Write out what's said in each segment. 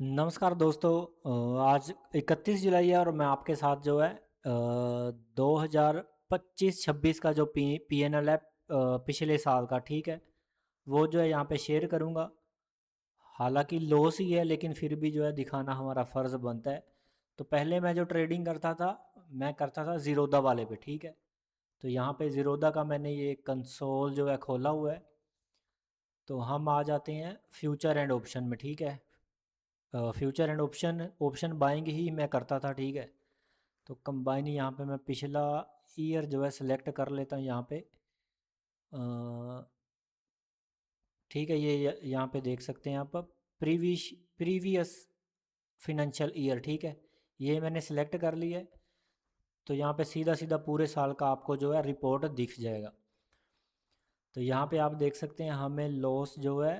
नमस्कार दोस्तों। आज 31 जुलाई है और मैं आपके साथ जो है 2025-26 का जो पी एन एल है पिछले साल का, ठीक है, वो जो है यहाँ पे शेयर करूँगा। हालांकि लॉस ही है लेकिन फिर भी जो है दिखाना हमारा फ़र्ज़ बनता है। तो पहले मैं जो ट्रेडिंग करता था, मैं करता था ज़ीरोधा वाले पे, ठीक है। तो यहाँ पे ज़ीरोधा का मैंने ये कंसोल जो है खोला हुआ है। तो हम आ जाते हैं फ्यूचर एंड ऑप्शन में, ठीक है। Future and option option buying ही मैं करता था, ठीक है। तो कंबाइन यहाँ पे मैं पिछला ईयर जो है सिलेक्ट कर लेता हूँ यहाँ पे। अ, ठीक है, ये यहाँ पे देख सकते हैं आप प्रीवियस फिनेंशियल ईयर, ठीक है। ये मैंने सिलेक्ट कर लिया है। तो यहाँ पे सीधा सीधा पूरे साल का आपको जो है रिपोर्ट दिख जाएगा। तो यहाँ पे आप देख सकते हैं हमें लॉस जो है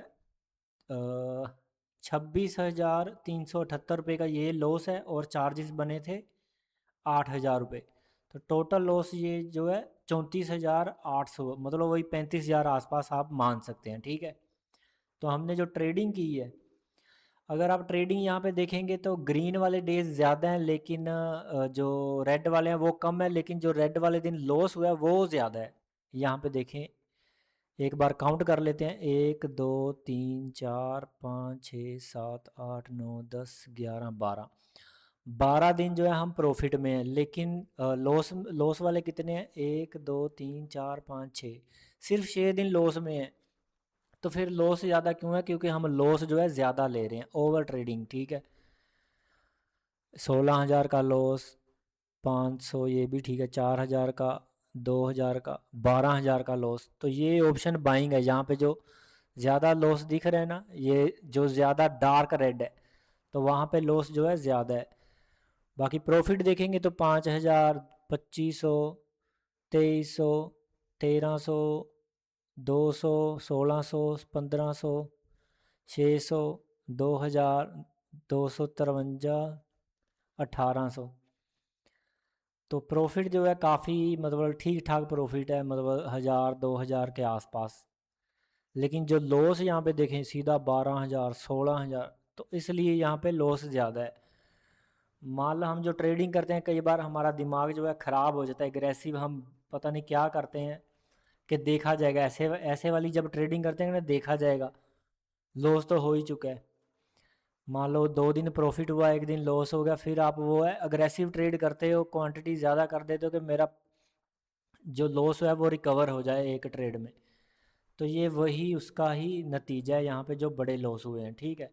26,378 रुपये का ये लॉस है और चार्जेस बने थे 8,000 रुपये। तो टोटल लॉस ये जो है 34,800, मतलब वही 35,000 आसपास आप मान सकते हैं, ठीक है। तो हमने जो ट्रेडिंग की है, अगर आप ट्रेडिंग यहाँ पे देखेंगे तो ग्रीन वाले डेज ज़्यादा हैं लेकिन जो रेड वाले हैं वो कम है, लेकिन जो रेड वाले दिन लॉस हुआ है वो ज़्यादा है। यहाँ पे देखें, एक बार काउंट कर लेते हैं, 1 2 3 4 5 6 7 8 9 10 11 12। 12 दिन जो है हम प्रॉफिट में हैं, लेकिन लॉस लॉस वाले कितने हैं? 1 2 3 4 5 6, सिर्फ 6 दिन लॉस में है। तो फिर लॉस ज़्यादा क्यों है? क्योंकि हम लॉस जो है ज़्यादा ले रहे हैं, ओवर ट्रेडिंग, ठीक है। 16,000 का लॉस, 500 ये भी ठीक है, 4,000 का, 2,000 का, 12,000 का लॉस। तो ये ऑप्शन बाइंग है। यहाँ पे जो ज़्यादा लॉस दिख रहे हैं ना, ये जो ज़्यादा डार्क रेड है, तो वहाँ पे लॉस जो है ज़्यादा है। बाकी प्रॉफिट देखेंगे तो 5,000, 2,500, 2,300, 1,300, 200, 1,600, 1,500, 600, 2,000, 253, 1,800। तो प्रॉफिट जो है काफ़ी, मतलब ठीक ठाक प्रॉफिट है, मतलब 1,000 2,000 के आसपास। लेकिन जो लॉस यहाँ पे देखें सीधा 12,000, 16,000, तो इसलिए यहाँ पे लॉस ज़्यादा है। मान लो हम जो ट्रेडिंग करते हैं, कई बार हमारा दिमाग जो है ख़राब हो जाता है, एग्रेसिव हम पता नहीं क्या करते हैं कि देखा जाएगा, ऐसे ऐसे वाली जब ट्रेडिंग करते हैं ना, देखा जाएगा, लॉस तो हो ही चुका है। मान लो 2 दिन प्रॉफिट हुआ, 1 दिन लॉस हो गया, फिर आप वो है अग्रेसिव ट्रेड करते हो, क्वांटिटी ज़्यादा कर देते हो कि मेरा जो लॉस है वो रिकवर हो जाए एक ट्रेड में। तो ये वही उसका ही नतीजा है यहाँ पे जो बड़े लॉस हुए हैं, ठीक है।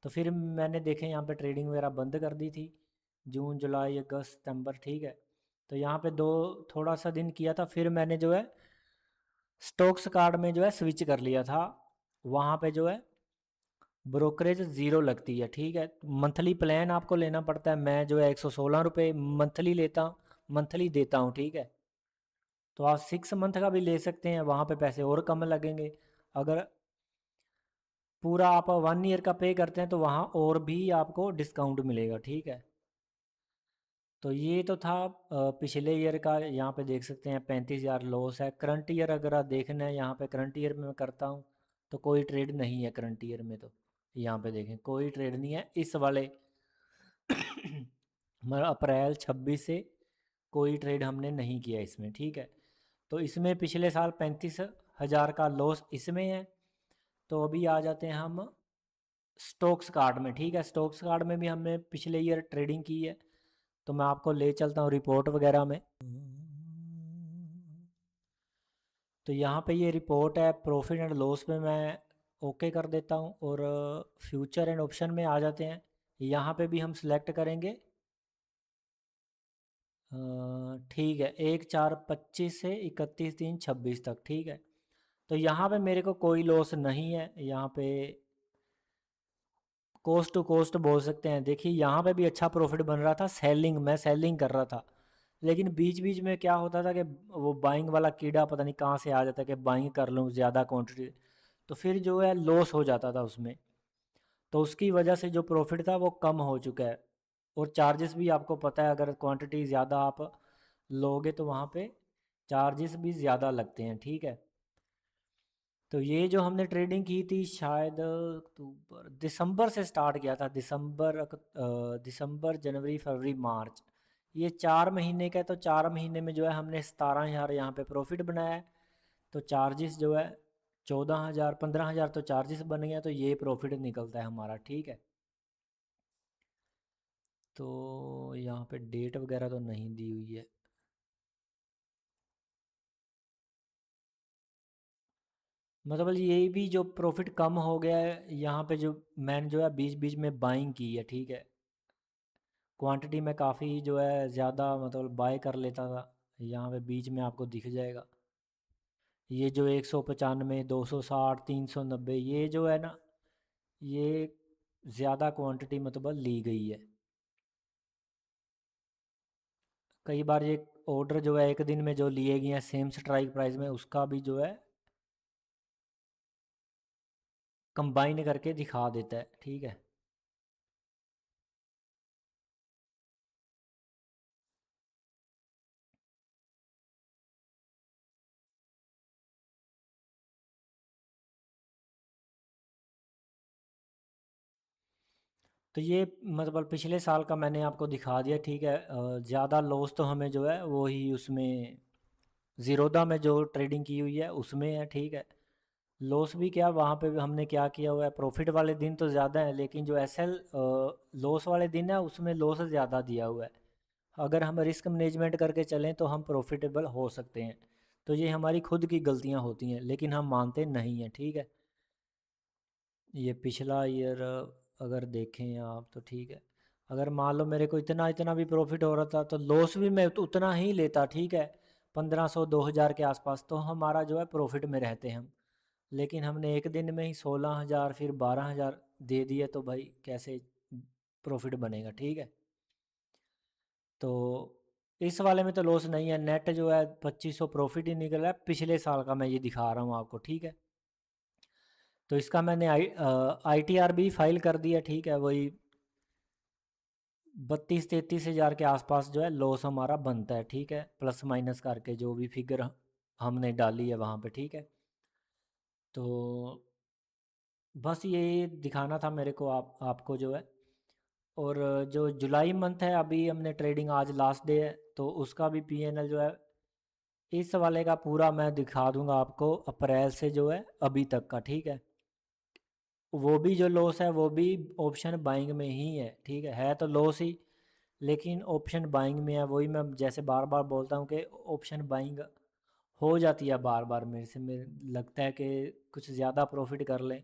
तो फिर मैंने देखे यहाँ पे ट्रेडिंग वगैरह बंद कर दी थी, जून जुलाई अगस्त सितंबर, ठीक है। तो यहाँ पे दो थोड़ा सा दिन किया था, फिर मैंने जो है स्टॉक्स कार्ड में जो है स्विच कर लिया था। वहाँ पे जो है ब्रोकरेज ज़ीरो लगती है, ठीक है। मंथली प्लान आपको लेना पड़ता है, मैं जो है 116 रुपये मंथली लेता, मंथली देता हूँ, ठीक है। तो आप 6 मंथ का भी ले सकते हैं, वहाँ पे पैसे और कम लगेंगे। अगर पूरा आप 1 ईयर का पे करते हैं तो वहाँ और भी आपको डिस्काउंट मिलेगा, ठीक है। तो ये तो था पिछले ईयर का। यहाँ पे देख सकते हैं 35,000 लॉस है। करंट ईयर अगर आप देखना है, यहाँ पे करंट ईयर में मैं करता हूँ तो कोई ट्रेड नहीं है करंट ईयर में। तो यहाँ पे देखें कोई ट्रेड नहीं है इस वाले मतलब अप्रैल 26 से कोई ट्रेड हमने नहीं किया इसमें, ठीक है। तो इसमें पिछले साल 35,000 का लॉस इसमें है। तो अभी आ जाते हैं हम स्टॉक्स कार्ड में, ठीक है। स्टॉक्स कार्ड में भी हमने पिछले ईयर ट्रेडिंग की है। तो मैं आपको ले चलता हूँ रिपोर्ट वगैरह में। तो यहाँ पे ये रिपोर्ट है, प्रॉफिट एंड लॉस में मैं ओके कर देता हूँ और फ्यूचर एंड ऑप्शन में आ जाते हैं। यहाँ पे भी हम सिलेक्ट करेंगे, ठीक है, 1/4/25 से 31/3/26 तक, ठीक है। तो यहाँ पे मेरे को कोई लॉस नहीं है। यहाँ पे कोस्ट टू कोस्ट बोल सकते हैं। देखिए यहाँ पे भी अच्छा प्रॉफिट बन रहा था, सेलिंग मैं सेलिंग कर रहा था। लेकिन बीच बीच में क्या होता था कि वो बाइंग वाला कीड़ा पता नहीं कहाँ से आ जाता कि बाइंग कर लूँ ज़्यादा क्वांटिटी, तो फिर जो है लॉस हो जाता था उसमें। तो उसकी वजह से जो प्रॉफिट था वो कम हो चुका है। और चार्जेस भी आपको पता है, अगर क्वांटिटी ज़्यादा आप लोगे तो वहाँ पे चार्जेस भी ज़्यादा लगते हैं, ठीक है। तो ये जो हमने ट्रेडिंग की थी शायद अक्टूबर दिसंबर से स्टार्ट किया था, दिसंबर जनवरी फरवरी मार्च, ये 4 महीने का है। तो 4 महीने में जो है हमने 17,000 यहाँ पे प्रॉफिट बनाया है। तो चार्जेस जो है 14,000 15,000 तो चार्जेस बन गया, तो ये प्रॉफिट निकलता है हमारा, ठीक है। तो यहाँ पे डेट वगैरह तो नहीं दी हुई है, मतलब यही भी जो प्रॉफिट कम हो गया है यहाँ पे, जो मैंने जो है बीच बीच में बाइंग की है, ठीक है। क्वांटिटी में काफ़ी जो है ज़्यादा मतलब बाय कर लेता था, यहाँ पे बीच में आपको दिख जाएगा। ये जो 195 260 390 ये जो है ना, ये ज़्यादा क्वांटिटी मतलब ली गई है। कई बार ये ऑर्डर जो है एक दिन में जो लिए गए हैं सेम स्ट्राइक प्राइस में, उसका भी जो है कंबाइन करके दिखा देता है, ठीक है। तो ये मतलब पिछले साल का मैंने आपको दिखा दिया, ठीक है। ज़्यादा लॉस तो हमें जो है वो ही उसमें ज़ीरोधा में जो ट्रेडिंग की हुई है उसमें है, ठीक है। लॉस भी क्या, वहाँ पे भी हमने क्या किया हुआ है, प्रॉफिट वाले दिन तो ज़्यादा है, लेकिन जो एस एल लॉस वाले दिन है उसमें लॉस ज़्यादा दिया हुआ है। अगर हम रिस्क मैनेजमेंट करके चलें तो हम प्रॉफिटेबल हो सकते हैं। तो ये हमारी खुद की गलतियाँ होती हैं, लेकिन हम मानते नहीं हैं, ठीक है। ये पिछला ईयर अगर देखें आप तो ठीक है। अगर मान लो मेरे को इतना इतना भी प्रॉफिट हो रहा था तो लॉस भी मैं तो उतना ही लेता, ठीक है। 1500 2000 के आसपास तो हमारा जो है प्रॉफिट में रहते हैं हम। लेकिन हमने एक दिन में ही 16,000 फिर 12,000 दे दिए, तो भाई कैसे प्रॉफिट बनेगा, ठीक है। तो इस वाले में तो लॉस नहीं है, नेट जो है 2500 प्रॉफिट ही निकला है पिछले साल का, मैं ये दिखा रहा हूँ आपको, ठीक है। तो इसका मैंने आई टी आर भी फाइल कर दिया, ठीक है। वही 32-33 हज़ार के आसपास जो है लॉस हमारा बनता है, ठीक है, प्लस माइनस करके जो भी फिगर हमने डाली है वहाँ पे, ठीक है। तो बस ये दिखाना था मेरे को आपको जो है। और जो जुलाई मंथ है, अभी हमने ट्रेडिंग आज लास्ट डे है, तो उसका भी पी एन एल जो है इस वाले का पूरा मैं दिखा दूंगा आपको, अप्रैल से जो है अभी तक का, ठीक है। वो भी जो लॉस है वो भी ऑप्शन बाइंग में ही है, ठीक है तो लॉस ही, लेकिन ऑप्शन बाइंग में है। वही मैं जैसे बार बार बोलता हूँ कि ऑप्शन बाइंग हो जाती है बार बार मेरे से, मेरे लगता है कि कुछ ज़्यादा प्रॉफिट कर लें,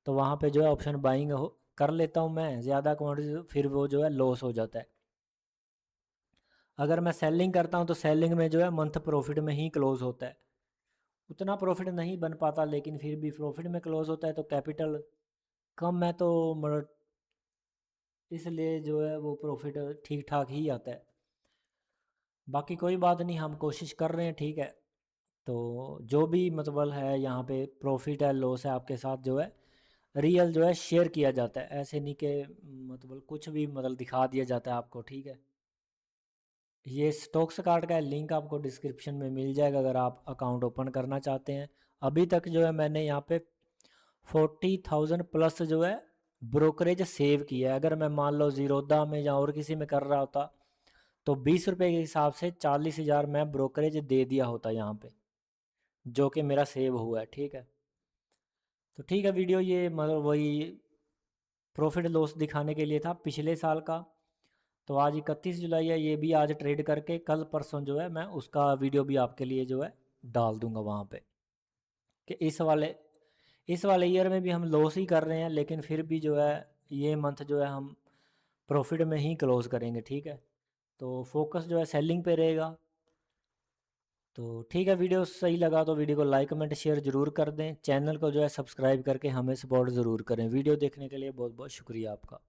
तो वहाँ पे जो है ऑप्शन बाइंग कर लेता हूँ मैं ज़्यादा क्वांटिटी, फिर वो जो है लॉस हो जाता है। अगर मैं सेलिंग करता हूँ तो सेलिंग में जो है मंथ प्रॉफिट में ही क्लोज होता है, उतना प्रॉफिट नहीं बन पाता, लेकिन फिर भी प्रॉफिट में क्लोज होता है, तो कैपिटल कम है तो मतलब इसलिए जो है वो प्रॉफिट ठीक ठाक ही आता है। बाकी कोई बात नहीं, हम कोशिश कर रहे हैं, ठीक है। तो जो भी मतलब है यहाँ पे प्रॉफिट है लॉस है आपके साथ जो है रियल जो है शेयर किया जाता है, ऐसे नहीं कि मतलब कुछ भी मतलब दिखा दिया जाता है आपको, ठीक है। ये स्टॉक्स कार्ड का लिंक आपको डिस्क्रिप्शन में मिल जाएगा अगर आप अकाउंट ओपन करना चाहते हैं। अभी तक जो है मैंने यहाँ पे 40,000 प्लस जो है ब्रोकरेज सेव किया है। अगर मैं मान लो जीरोदा में या और किसी में कर रहा होता तो 20 रुपये के हिसाब से 40,000 मैं ब्रोकरेज दे दिया होता यहाँ पे, जो कि मेरा सेव हुआ है, ठीक है। तो ठीक है, वीडियो ये मतलब वही प्रॉफिट लॉस दिखाने के लिए था पिछले साल का। तो आज 31 जुलाई है, ये भी आज ट्रेड करके कल परसों जो है मैं उसका वीडियो भी आपके लिए जो है डाल दूंगा वहाँ पे, कि इस वाले ईयर में भी हम लॉस ही कर रहे हैं, लेकिन फिर भी जो है ये मंथ जो है हम प्रॉफिट में ही क्लोज करेंगे, ठीक है। तो फोकस जो है सेलिंग पे रहेगा। तो ठीक है, वीडियो सही लगा तो वीडियो को लाइक कमेंट शेयर ज़रूर कर दें, चैनल को जो है सब्सक्राइब करके हमें सपोर्ट ज़रूर करें। वीडियो देखने के लिए बहुत बहुत शुक्रिया आपका।